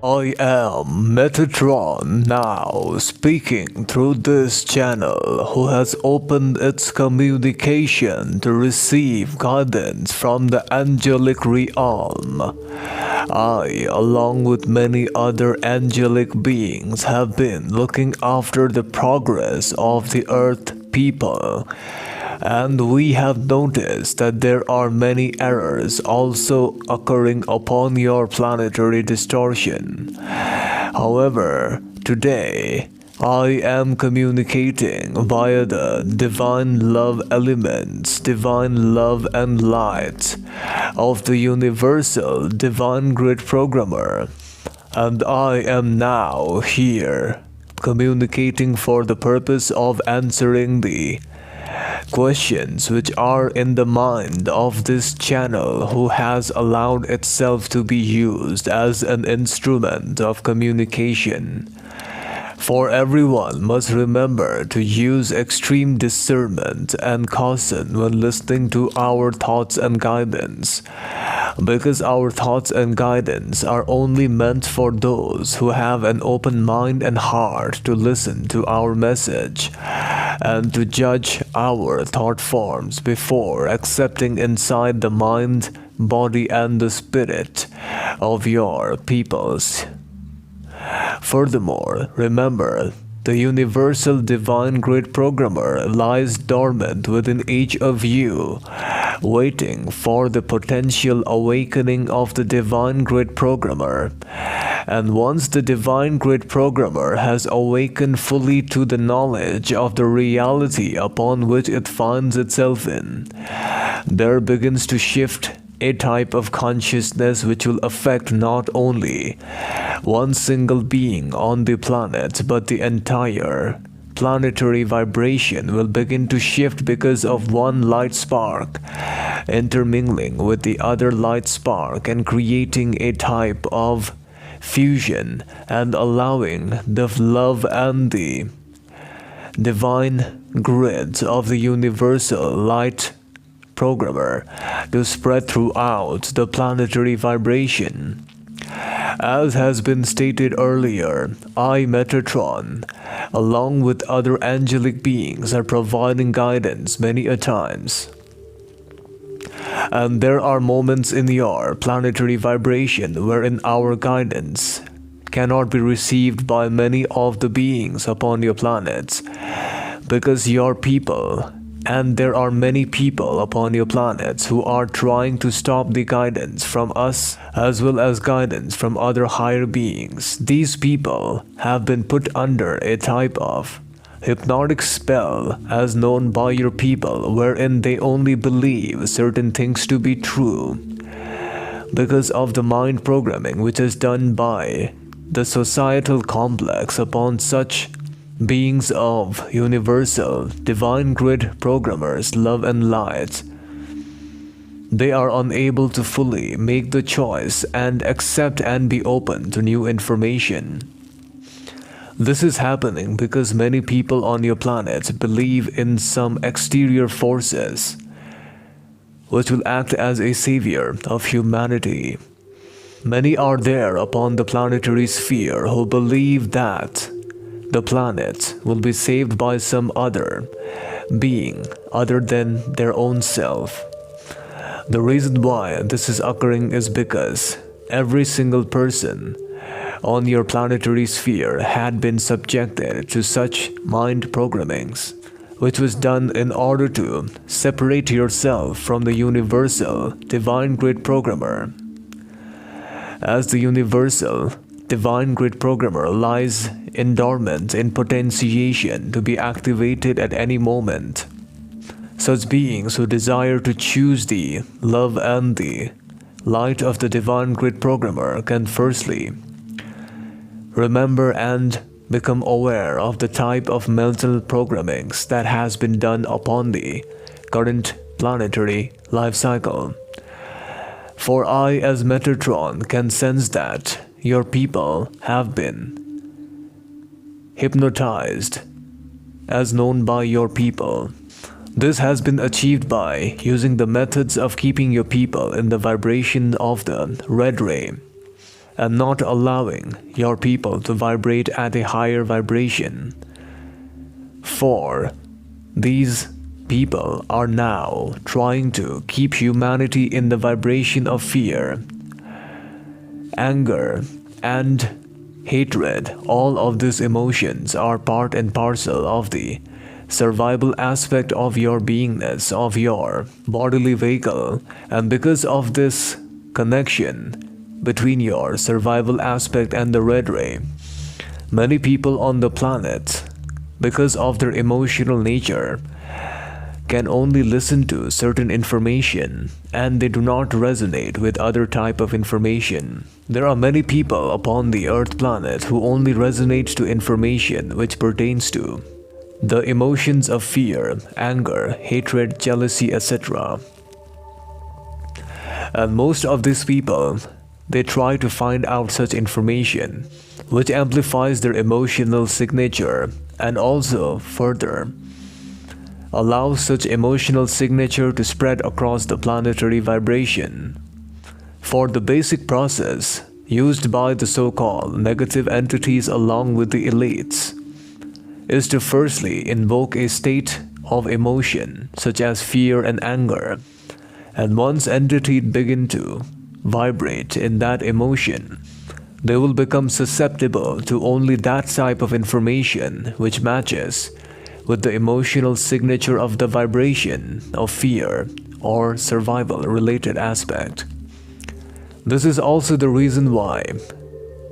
I am Metatron now speaking through this channel who has opened its communication to receive guidance from the angelic realm. I, along with many other angelic beings, have been looking after the progress of the Earth people. And we have noticed that there are many errors also occurring upon your planetary distortion. However, today, I am communicating via the divine love elements, divine love and light of the universal divine grid programmer. And I am now here communicating for the purpose of answering the questions which are in the mind of this channel who has allowed itself to be used as an instrument of communication. For everyone must remember to use extreme discernment and caution when listening to our thoughts and guidance, because our thoughts and guidance are only meant for those who have an open mind and heart to listen to our message and to judge our thought forms before accepting inside the mind, body and the spirit of your peoples. Furthermore, remember, the universal divine grid programmer lies dormant within each of you, waiting for the potential awakening of the divine grid programmer. And once the divine grid programmer has awakened fully to the knowledge of the reality upon which it finds itself in, there begins to shift a type of consciousness which will affect not only one single being on the planet, but the entire planetary vibration will begin to shift because of one light spark intermingling with the other light spark and creating a type of fusion and allowing the love and the divine grids of the universal light programmer to spread throughout the planetary vibration. As has been stated earlier, I, Metatron, along with other angelic beings, are providing guidance many a times. And there are moments in your planetary vibration wherein our guidance cannot be received by many of the beings upon your planets, because your people, and there are many people upon your planets who are trying to stop the guidance from us as well as guidance from other higher beings. These people have been put under a type of hypnotic spell as known by your people, wherein they only believe certain things to be true because of the mind programming which is done by the societal complex upon such beings of universal divine grid programmers, love and light. They are unable to fully make the choice and accept and be open to new information. This is happening because many people on your planet believe in some exterior forces which will act as a savior of humanity. Many are there upon the planetary sphere who believe that the planet will be saved by some other being other than their own self. The reason why this is occurring is because every single person on your planetary sphere had been subjected to such mind programmings, which was done in order to separate yourself from the universal divine grid programmer. As the universal divine grid programmer lies in dormant in potentiation to be activated at any moment, such beings who desire to choose the love and the light of the divine grid programmer can firstly remember and become aware of the type of mental programmings that has been done upon the current planetary life cycle. For I, as Metatron, can sense that your people have been hypnotized, as known by your people. This has been achieved by using the methods of keeping your people in the vibration of the red ray and not allowing your people to vibrate at a higher vibration. For these people are now trying to keep humanity in the vibration of fear, anger, and hatred. All of these emotions are part and parcel of the survival aspect of your beingness, of your bodily vehicle, and because of this connection between your survival aspect and the red ray, many people on the planet, because of their emotional nature, can only listen to certain information and they do not resonate with other type of information. There are many people upon the earth planet who only resonate to information which pertains to the emotions of fear, anger, hatred, jealousy, etc. And most of these people, they try to find out such information which amplifies their emotional signature and also further allows such emotional signature to spread across the planetary vibration. For the basic process used by the so-called negative entities along with the elites is to firstly invoke a state of emotion such as fear and anger, and once entities begin to vibrate in that emotion, they will become susceptible to only that type of information which matches with the emotional signature of the vibration of fear or survival related aspect. This is also the reason why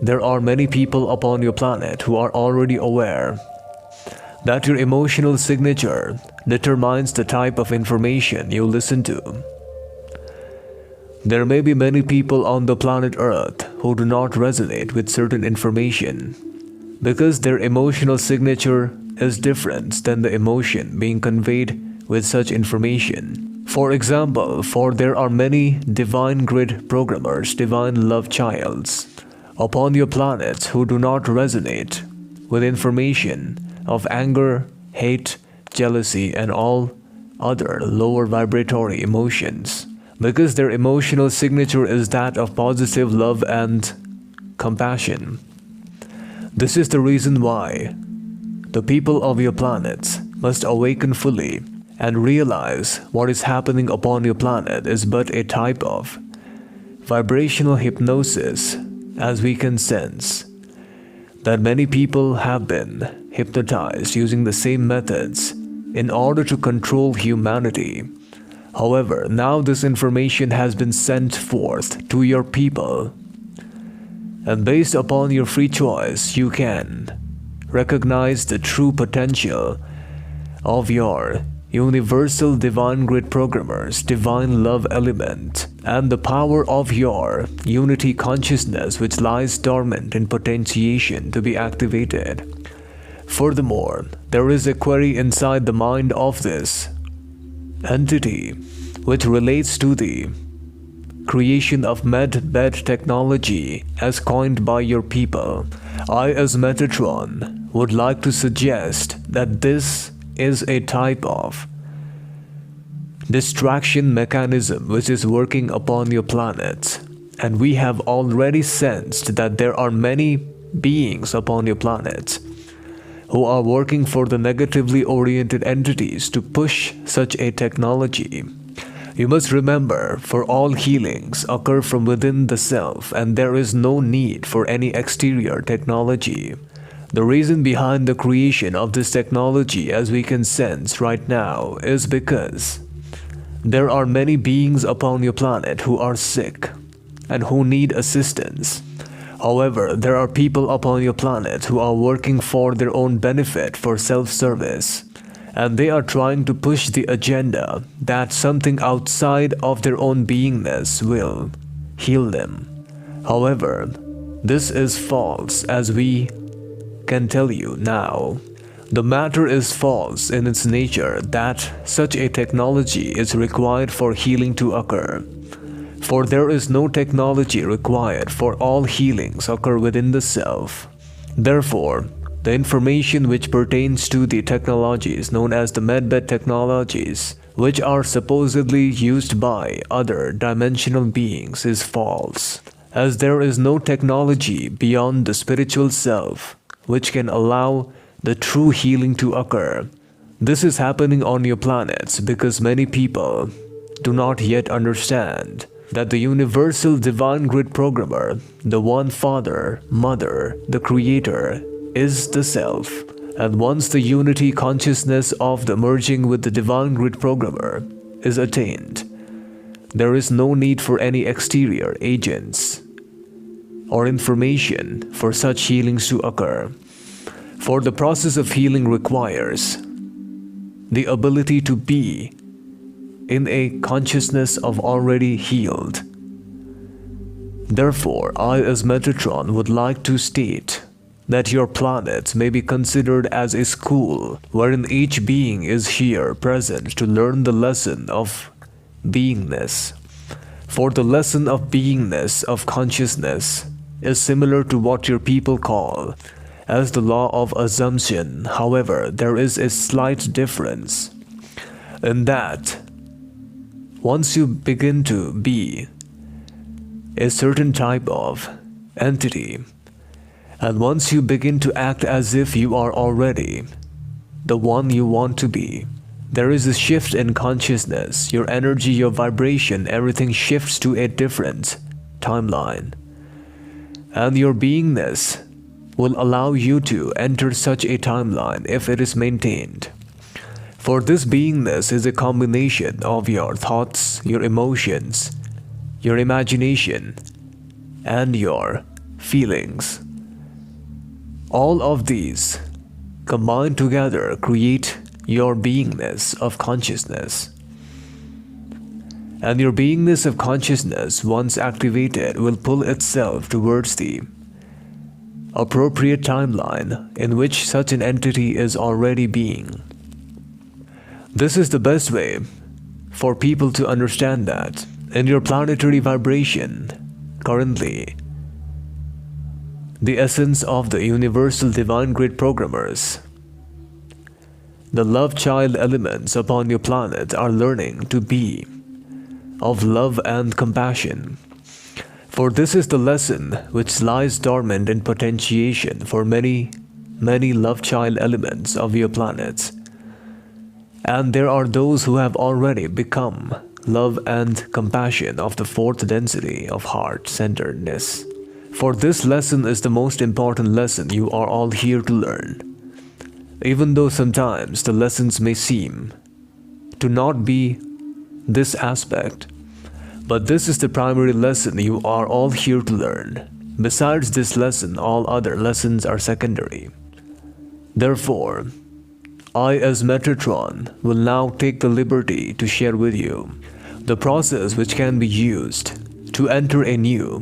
there are many people upon your planet who are already aware that your emotional signature determines the type of information you listen to. There may be many people on the planet Earth who do not resonate with certain information because their emotional signature is different than the emotion being conveyed with such information. For example, for there are many divine grid programmers, divine love childs upon your planet who do not resonate with information of anger, hate, jealousy, and all other lower vibratory emotions, because their emotional signature is that of positive love and compassion. This is the reason why the people of your planet must awaken fully and realize what is happening upon your planet is but a type of vibrational hypnosis, as we can sense that many people have been hypnotized using the same methods in order to control humanity. However, now this information has been sent forth to your people, and based upon your free choice, you can recognize the true potential of your universal divine grid programmer's divine love element and the power of your unity consciousness which lies dormant in potentiation to be activated. Furthermore, there is a query inside the mind of this entity which relates to the creation of med-bed technology as coined by your people. I, as Metatron, would like to suggest that this is a type of distraction mechanism which is working upon your planet, and we have already sensed that there are many beings upon your planet who are working for the negatively oriented entities to push such a technology. You must remember, for all healings occur from within the self, and there is no need for any exterior technology. The reason behind the creation of this technology, as we can sense right now, is because there are many beings upon your planet who are sick and who need assistance. However, there are people upon your planet who are working for their own benefit, for self-service, and they are trying to push the agenda that something outside of their own beingness will heal them. However, this is false, as we can tell you now. The matter is false in its nature that such a technology is required for healing to occur. For there is no technology required for all healings occur within the self. Therefore, the information which pertains to the technologies known as the medbed technologies, which are supposedly used by other dimensional beings, is false. as there is no technology beyond the spiritual self which can allow the true healing to occur. This is happening on your planets because many people do not yet understand that the universal divine grid programmer, the one Father, Mother, the Creator, is the Self. And once the unity consciousness of the merging with the divine grid programmer is attained, there is no need for any exterior agents or information for such healings to occur. For the process of healing requires the ability to be in a consciousness of already healed. Therefore, I as Metatron would like to state that your planets may be considered as a school wherein each being is here present to learn the lesson of beingness. For the lesson of beingness of consciousness is similar to what your people call as the law of assumption. However, there is a slight difference in that once you begin to be a certain type of entity, and once you begin to act as if you are already the one you want to be, there is a shift in consciousness, your energy, your vibration, everything shifts to a different timeline. And your beingness will allow you to enter such a timeline if it is maintained. For this beingness is a combination of your thoughts, your emotions, your imagination, and your feelings. All of these combined together create your beingness of consciousness. And your beingness of consciousness, once activated, will pull itself towards the appropriate timeline in which such an entity is already being. This is the best way for people to understand that in your planetary vibration, currently, the essence of the universal divine grid programmers, the love child elements upon your planet are learning to be of love and compassion. For this is the lesson which lies dormant in potentiation for many love child elements of your planets. And there are those who have already become love and compassion of the fourth density of heart-centeredness. For this lesson is the most important lesson you are all here to learn. Even though sometimes the lessons may seem to not be this aspect, but this is the primary lesson you are all here to learn. Besides this lesson, all other lessons are secondary. Therefore, I as Metatron will now take the liberty to share with you the process which can be used to enter a new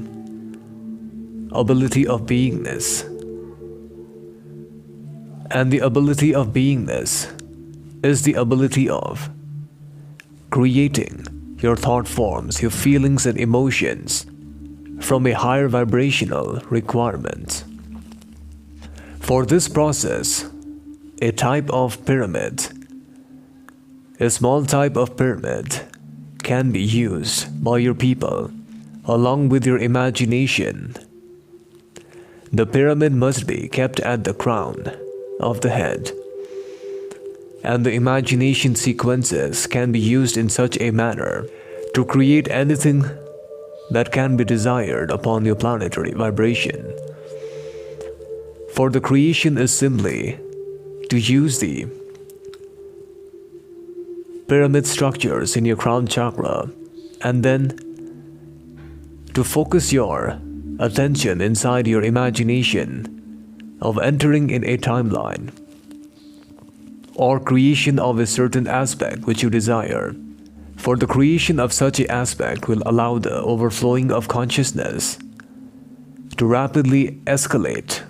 ability of beingness. And the ability of beingness is the ability of creating your thought forms, your feelings and emotions from a higher vibrational requirement. For this process, a type of pyramid, a small type of pyramid, can be used by your people along with your imagination. The pyramid must be kept at the crown of the head, and the imagination sequences can be used in such a manner to create anything that can be desired upon your planetary vibration. For the creation is simply to use the pyramid structures in your crown chakra and then to focus your attention inside your imagination of entering in a timeline or creation of a certain aspect which you desire. For the creation of such an aspect will allow the overflowing of consciousness to rapidly escalate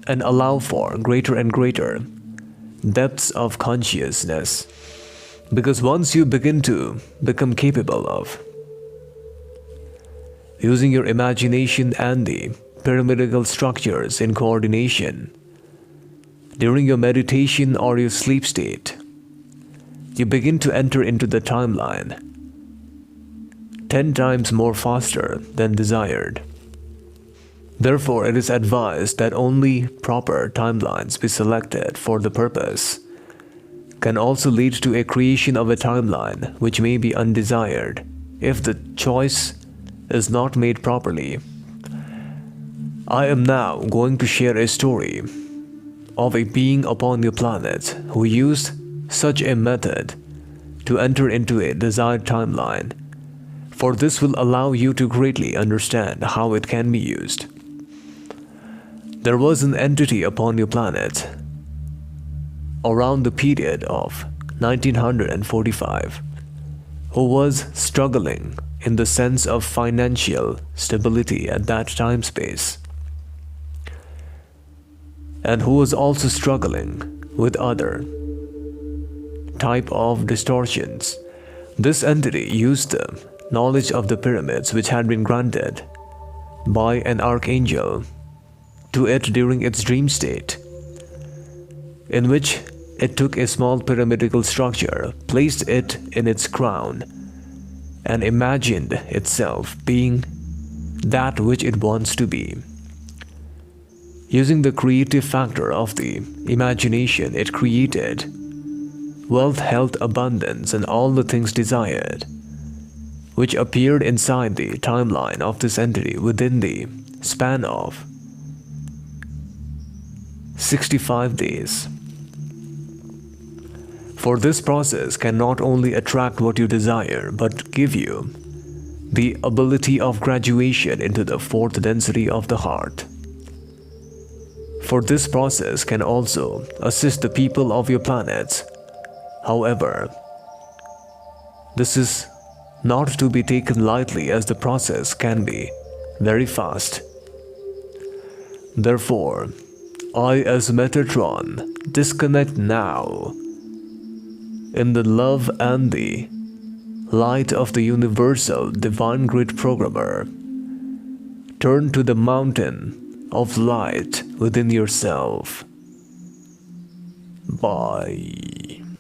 and allow for greater and greater depths of consciousness. Because once you begin to become capable of using your imagination and the pyramidal structures in coordination during your meditation or your sleep state, you begin to enter into the timeline 10 times more faster than desired. Therefore, it is advised that only proper timelines be selected for the purpose. Can also lead to a creation of a timeline which may be undesired if the choice is not made properly. I am now going to share a story of a being upon your planet who used such a method to enter into a desired timeline, for this will allow you to greatly understand how it can be used. There was an entity upon your planet around the period of 1945 who was struggling in the sense of financial stability at that time space, and who was also struggling with other type of distortions. This entity used the knowledge of the pyramids which had been granted by an archangel to it during its dream state, in which it took a small pyramidical structure, placed it in its crown, and imagined itself being that which it wants to be. Using the creative factor of the imagination, it created wealth, health, abundance, and all the things desired, which appeared inside the timeline of this entity within the span of 65 days. For this process can not only attract what you desire, but give you the ability of graduation into the fourth density of the heart. For this process can also assist the people of your planets. However, this is not to be taken lightly, as the process can be very fast. Therefore, I as Metatron disconnect now in the love and the light of the universal divine grid programmer. Turn to the mountain of light within yourself. Bye.